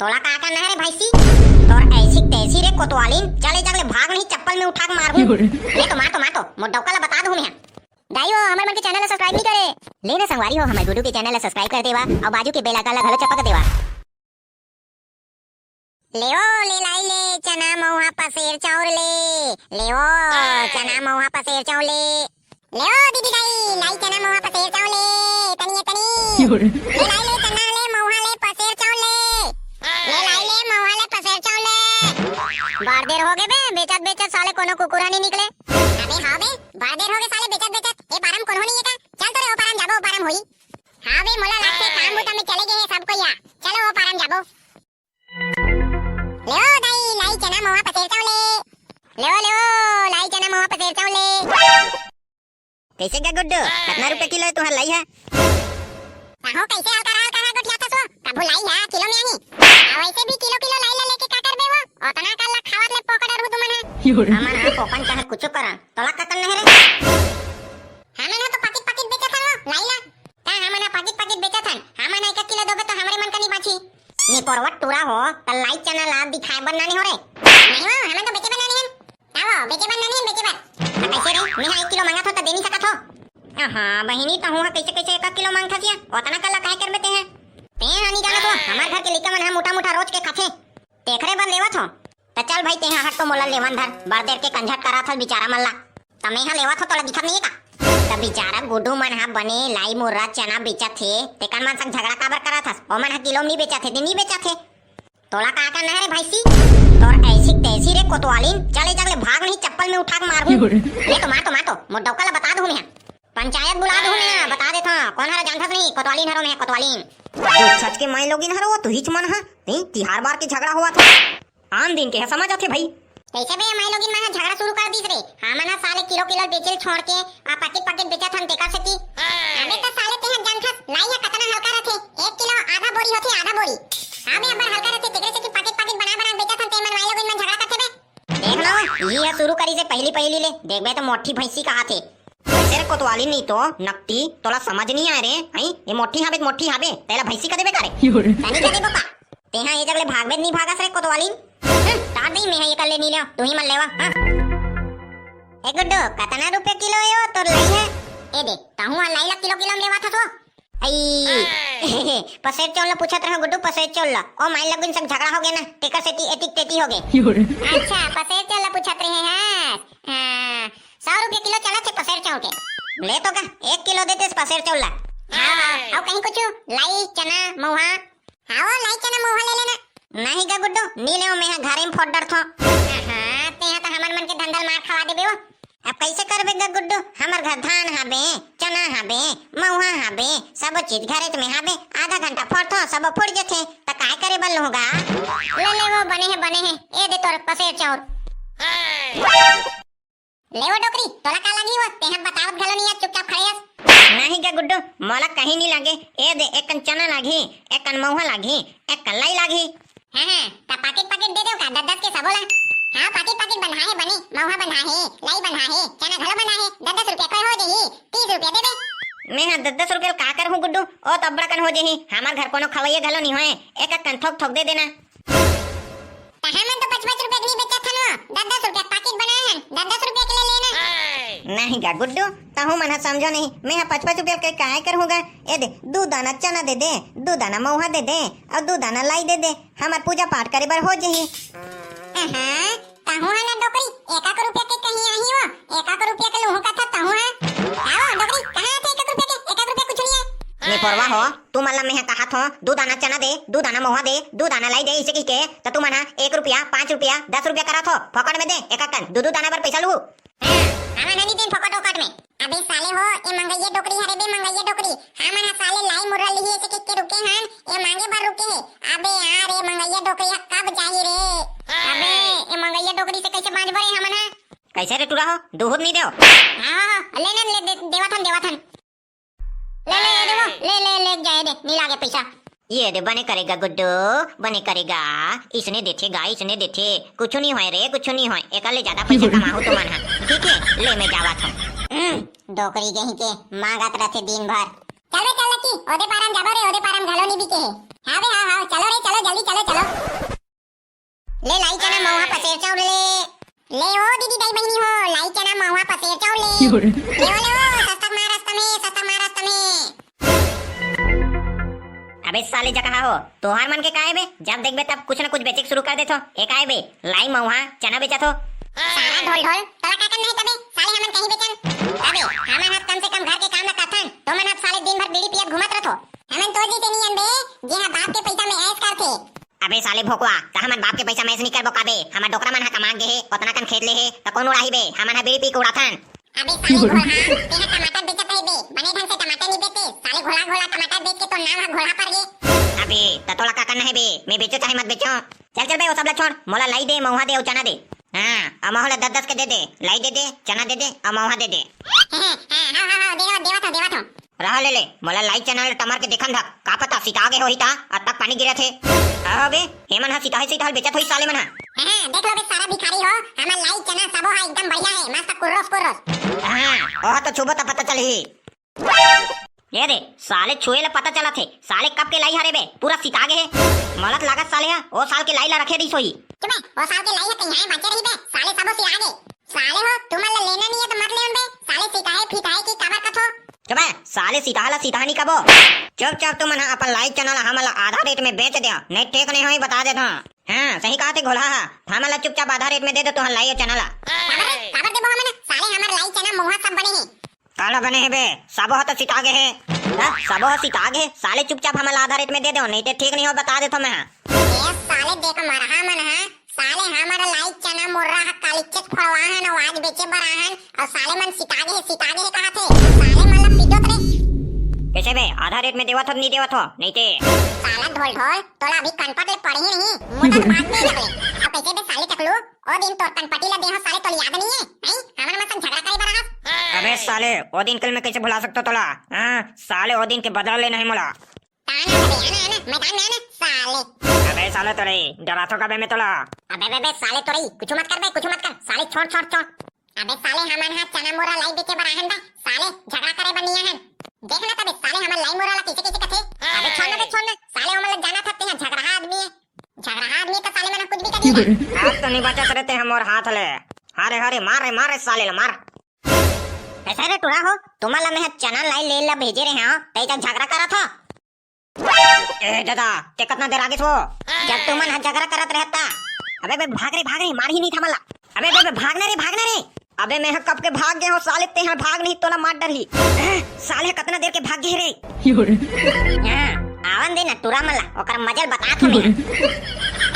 तोला का करना है रे भाईसी? तोर ऐसी तैसी रे कोतवालीन, चले जगले भाग नहीं चप्पल में उठा के मारू। ले तो मार तो मोटौका ला बता दूं मैं। दाइयो हमर मन के चैनल ला सब्सक्राइब नहीं करे। लेना संगवारी हो हमर गुडू के चैनल ला सब्सक्राइब कर देवा और बाजू के बेल आइकन ला घलो चपक देवा। लेओ ले लाई ले चना महुआ पसेर चाउर लेओ चना महुआ पसेर चाउर लेओ दीदी दाई लाई चना महुआ पसेर चाउर तनी ले लाई ले चना ले महुआ ले पसेर चाउर ले लाई ले महुआ ले पसेर चाउर बार देर हो गए बे बेचत बेचत साले कोनो कुकुरा नहीं निकले। अबे हां बे बार देर हो गए साले बेचत बेचत ए पारम कोनो नहीं है का चल तो रे ओ पारम जाबो ओ पारम होई। हां बे मोला लागते काम बूटा में चले गए हैं सब कोई चलो ओ पारम जाबो। लेओ दाई लाई चना महुआ पसेर चाउर लेओ लाई चना महुआ पसेर चाउर कैसे क्या गुड्डू कितना रुपए किलो है तुम्हारा लाई है? हो कैसे हल्का गोठिया था सो कबू लाई है किलो में आही वैसे भी किलो किलो लाई ला लेके का करबे वो ओतना कल्ला खावत ले पकड़ रहू तुमने हमन हा कोपन चाहे कुछ करा तोला का करना है रे? हमन तो पाकिट पाकिट बेचत हन लाई ला का हमन पाकिट बेचत हन हमन 1 किलो दोगे तो हमरे मन का नहीं बाची नी परवट टूरा हो त लाई चना ला दिखाए बन नानी हो रे नहीं हो हमें तो बेचे बन नानी हम आओ बेचे बन नानी हम बेचे बन कैसे रे मैं 1 किलो मांगा था त दे नहीं सकत हो। हां बहिनी तो हुआ कैसे 1 किलो मांगथा जिया ओतना कल्ला काहे कर बेते हैं ते हानि जाना तो हमार घर के लइका मन मोटा मोटा रोज के खाथे तेखरे बन लेवत हो त चल भाई ते हट तो मोला लेवन धर बार देर के कंझट करा था बेचारा मल्ला तमे यहां लेवत हो तोला दिखत नहीं का त बेचारा गुड्डू मन हा बने लाई मुर्रा चना बेचत थे तेकन मन संग झगड़ा काबर करा था ओ मन हा किलो नहीं बेचा थे नहीं बेचा थे तोला का करना है रे भाईसी? तोर ऐसी तैसी रे कोतवालीन चले जगले भाग नहीं चप्पल में उठा के मारू। ले तो मार तो मोटौका ला बता दूं मैं पंचायत बुला दूं मैं बता देता कौन हरा जानथस नहीं कोतवालीन हरो मैं कोतवालीन जो सच के माई लोगिन हरो तू हिच मन हा नहीं तिहार बार के झगड़ा हुआ था आम दिन के है समझ आथे भाई कैसे बे माई लोगिन में झगड़ा शुरू कर दीस रे हमन हा साले किलो किलो बेचल छोड़ के आ पाकिट बेचत हन तेकर सेती अबे त साले ते जानथस लाई या कतना हल्का रथे 1 किलो आधा बोरी होथे आधा बोरी अबे अबर हल्का रथे तेकरे सेती पाकिट बना बेचत हन ते मन माई लोगिन में झगड़ा करथे बे देख लो ये शुरू करी से पहली ले देखबे तो मोठी भैंसी का आथे तेरे कोतवाली नहीं तो नकटी तोला समझ नहीं आ रे हई ये मोठी हाबे तेला भैंसी का देबे करे तनी का देबो का तेहा ये जगले भागबे नहीं भागस रे कोतवाली तार नहीं मैं ये कर ले नहीं ले तू ही मन लेवा हां ए गुड्डू कितना रुपए किलो है वो तोर लाई है ए दे ताहू लाई ला किलो में लेवा था तो आई पसेर चोल पूछत रहो गुड्डू पसेर चोल ओ माई लगन संग झगड़ा हो गया ना टेकर सेती एटिक टेटी हो गए अच्छा पसेर चोल पूछत रहे हैं हां 100 रुपए किलो चला थे पसेर चाउ के ले तो का 1 किलो देते पसेर चौला हां कहीं कुछ लाई चना महुआ हां लाई चना महुआ ले लेना नहीं गा गुड्डू नी ले मैं घरे में फोड़ डर थो हां ते तो हमर मन के धंधल मार खवा देबे वो अब कैसे करबे गा गुड्डू हमर घर धान हाबे चना हाबे महुआ हाबे सब चीज घरे में हाबे आधा घंटा फोड़थो सब फुड़ जथे त काय करे बल होगा ले वो बने हैं ए दे तोर पसेर चाउर लेवो डोकरी तोला का लागी हो तेहन बतावत घलो नहीं चुपचाप खड़े हस नहीं गा गुड्डू मोला कहीं नहीं लागे ए दे एक चना लागी एक महुआ लागी एक लाई लागी हां त पाकिट दे दो का 10 के सबोला हां पाकिट बना है बने महुआ बना है लाई बना है चना घलो बना है 10 रुपया कोई हो जही 30 रुपया दे दे मैं 10 रुपया का कर हूं गुड्डू ओ तबड़ा कन हो जही हमार घर कोनो खवैया घलो नहीं होए एक कन ठोक दे देना हमन तो 55 रुपए की बेचा था ना 10 रुपया पाकिट बनाए हैं 10 रुपए के लिए लेना नहीं गा गुड्डू ताहू मना समझो नहीं मैं 55 रुपया के काहे कर होगा ए दे 2 दाना चना दे दे 2 दाना महुआ दे दे और 2 दाना लाई दे दे हमार पूजा पाठ करे बर हो जही हां ताहू है ना डोकरी 1 रुपया के कहीं आई हो 1 रुपया के लोहो का था ताहू है आओ डोकरी कहां थे 1 रुपया के 1 रुपया कुछ नहीं है ने परवा हो तू मला में कहा था 2 दाना चना दे 2 दाना महुआ दे 2 दाना लाई दे इसे की के तो तू मना 1 रुपया 5 रुपया 10 रुपया करा थो फकड़ में दे एक कन 2 दाना पर पैसा लू हमें नहीं दिन फकड़ ओकट में अबे साले हो ए मंगैया डोकरी हरे बे मंगैया डोकरी हमन साले लाई मुर्रा लिए से के रुके हन ए मांगे बार रुके अबे यार ए मंगैया डोकरी कब जाही रे अबे ए मंगैया डोकरी से कैसे बांध बरे हमन कैसे रे टूरा हो दूध नहीं देओ हां ले देवाथन ले जाए दे नहीं लागे पैसा ये दे बने करेगा गुड्डू बने करेगा इसने देथे कुछ नहीं होए रे कुछ नहीं होए एकले ज्यादा पैसा कमाहू तो मन ठीक है ले मैं जावा था डोकरी गही के मांगत रहते दिन भर चलो की ओदे पारम जाबो रे ओदे पारम घलो नहीं बिके हां चलो रे चलो जल्दी चलो पसेर चावल ले ओ दीदी दाई बहनी हो लाई चना महुआ पसेर चावल ले ओ सस्ता महाराष्ट्र में अबे साले जगह हो तोहार मन के काहे बे जब देखबे तब कुछ न कुछ बेचे शुरू कर देथो ए काहे बे लाई महुआ चना बेचथो सारा ढोल ढोल तोला का करना है तबे साले हमन कहीं बेचन अबे हमन हाथ कम से कम घर के काम न करथन तो मन हाथ साले दिन भर बीड़ी पियत घुमत रहथो हमन तो जीते नहीं बे जे हा बाप के पैसा में ऐश करथे अबे साले भोकवा त हमन बाप के पैसा में ऐश नहीं करबो काबे हमर डोकरा मन हा कमा गे हे ओतना कन खेत ले हे त कोन उड़ाही बे हमन हा बीड़ी पी के उड़ाथन अबे साले घोड़ा तेहा टमाटर बेचत है बे बने ढंग से टमाटर नहीं बेचे साले घोड़ा घोड़ा टमाटर बेच के तो नाम हा घोड़ा पर गे अबे त तोला का करना है बे मैं बेचो चाहे मत बेचो चल चल बे वो सब ला छोड़ मोला लाई दे महुआ दे और चना दे हां अमहुला 10-10 के दे लाई दे चना दे अमहुआ दे हां देवा था रहा ले मोला लाई चना टमाटर के देखन धक का पता सीता आगे होई ता अब तक पानी गिरत है अबे हेमन हा सीता बेचत होई साले मन हां देख लो बे सारा भिखारी हो हमर लाई चना सबो हा एकदम बढ़िया है मस्त कुर्रोस हां ओह तो छुबो त पता चलही ये दे साले छुए ला पता चला थे साले कब के लाई हरे बे पूरा सीता आगे है मलत लागत साले हा ओ साल के लाई ला रखे दी सोई तुम्हें ओ साल के लाई है कहीं बचे रही बे साले सबो से आगे साले हो तुम्हारा लेना नहीं है तो मत ले बे साले सीता है फिता है की कबर कथो चुप साले सीता नहीं कबो चुप तुम ना अपन लाई चना हमला आधा रेट में बेच दिया नहीं ठीक नहीं होई बता देता हां सही कहा थे घोला हमला चुपचाप आधा रेट में दे दो तो लाई चना ला खबर दे हमन साले हमर लाई चना मोहा सब बने हैं काला बने है बे सबो तो सीता आगे है सबो सीता आगे साले चुपचाप हमला आधा रेट में दे दो नहीं तो ठीक नहीं हो बता देता मैं ए साले देख मरहा मन है साले हमारा लाई चना मुर्रा कालीचट फड़वाहन और आज बेचे बराहन और साले मन सीतागे कहा थे साले मतलब सीधोत रे कैसे बे आधा रेट में देवत हो नहीं देवत हो नहीं ते साला ढोल ढोल तोला अभी कनपट ले पड़ी नहीं मोटा बात नहीं लगले अब कैसे बे साले टकलू ओ दिन तोर कनपटी ला देहो साले तो याद नहीं है नहीं हमन मन झगड़ा करे बराहस अबे साले ओ दिन कल में कैसे भुला सकतो तोला हां साले ओ दिन के बदला ले नहीं मोला ताना बे आना मैदान में आना साले अबे साले तोरे डरा तो कबे में तोला अबे साले तोरे कुछ मत कर साले छोड़ अबे साले हमन हाथ चना मोरा लाई बेचे बराहन बा साले झगड़ा करे बनिया है देखना तबे साले हमन लाई मोरा ला कैसे कथे अबे छोड़ना साले हमन जाना था ते झगड़ा आदमी तो साले मन कुछ भी कर दिया आज तो नहीं बचा करते हम और हाथ ले हारे मारे साले ला मार ऐसा रे टुरा हो तुम्हारा मैं चना लाई ले ला भेजे रे हां तई तक झगड़ा करा था ए दादा ते कितना देर आगे छो जब तुम मन झगड़ा करत रहता अबे भाग रे मार ही नहीं था मला अबे भागना रे अबे मैं कब के भाग गए हो साले ते हां भाग नहीं तोला मार डर ही साले कितना देर के भाग गए रे हां आवन दे ना टुरा मला ओकर मजल बता था मैं